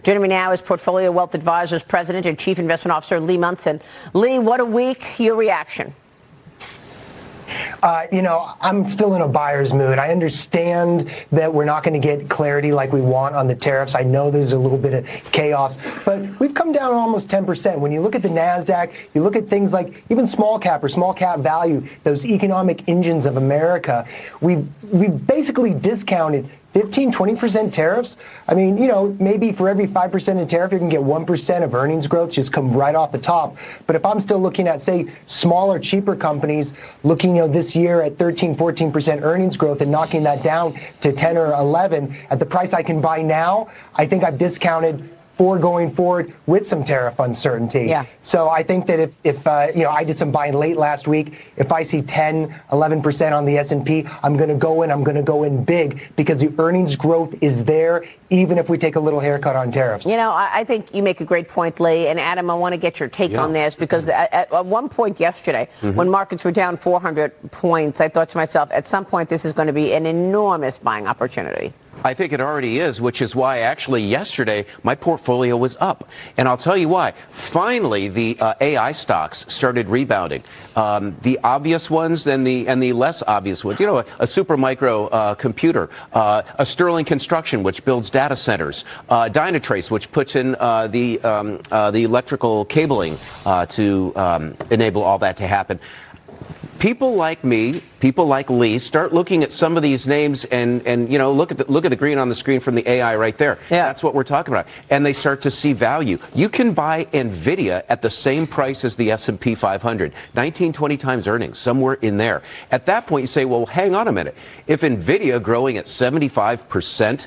Joining me now is Portfolio Wealth Advisors President and Chief Investment Officer Lee Munson. Lee, what a week. Your reaction? I'm still in a buyer's mood. I understand that we're not going to get clarity like we want on the tariffs. I know there's a little bit of chaos, but we've come down almost 10%. When you look at the NASDAQ, you look at things like even small cap or small cap value, those economic engines of America, we've basically discounted 15-20% tariffs. I mean, maybe for every 5% in tariff, you can get 1% of earnings growth just come right off the top. But if I'm still looking at, say, smaller, cheaper companies looking, this year at 13-14% earnings growth and knocking that down to 10 or 11 at the price I can buy now, I think I've discounted for going forward with some tariff uncertainty. Yeah. So I think that if I did some buying late last week, if I see 10, 11% on the S&P, I'm going to go in big because the earnings growth is there, even if we take a little haircut on tariffs. I think you make a great point, Lee. And Adam, I want to get your take on this because at one point yesterday, when markets were down 400 points, I thought to myself, at some point, this is going to be an enormous buying opportunity. I think it already is, which is why actually yesterday my portfolio was up. And I'll tell you why. Finally, the AI stocks started rebounding. The obvious ones and the less obvious ones. A Supermicro computer, a Sterling Construction, which builds data centers, Dynatrace, which puts in the electrical cabling to enable all that to happen. People like me, people like Lee, start looking at some of these names and look at the green on the screen from the AI right there. Yeah. That's what we're talking about. And they start to see value. You can buy NVIDIA at the same price as the S&P 500, 19, 20 times earnings, somewhere in there. At that point, you say, well, hang on a minute. If NVIDIA growing at 75%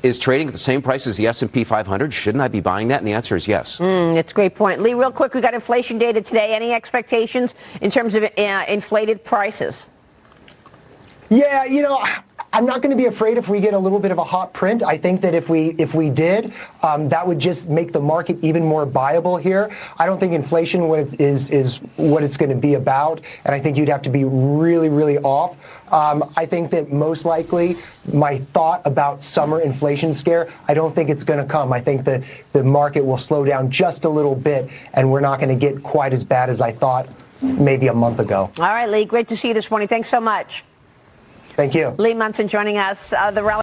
is trading at the same price as the S&P 500, shouldn't I be buying that? And the answer is yes. That's a great point. Lee, real quick, we got inflation data today. Any expectations in terms of inflated prices? Yeah, I'm not going to be afraid if we get a little bit of a hot print. I think that if we did, that would just make the market even more viable here. I don't think inflation is what it's going to be about, and I think you'd have to be really, really off. I think that most likely my thought about summer inflation scare, I don't think it's going to come. I think that the market will slow down just a little bit, and we're not going to get quite as bad as I thought maybe a month ago. All right, Lee, great to see you this morning. Thanks so much. Thank you. Lee Munson joining us. The rally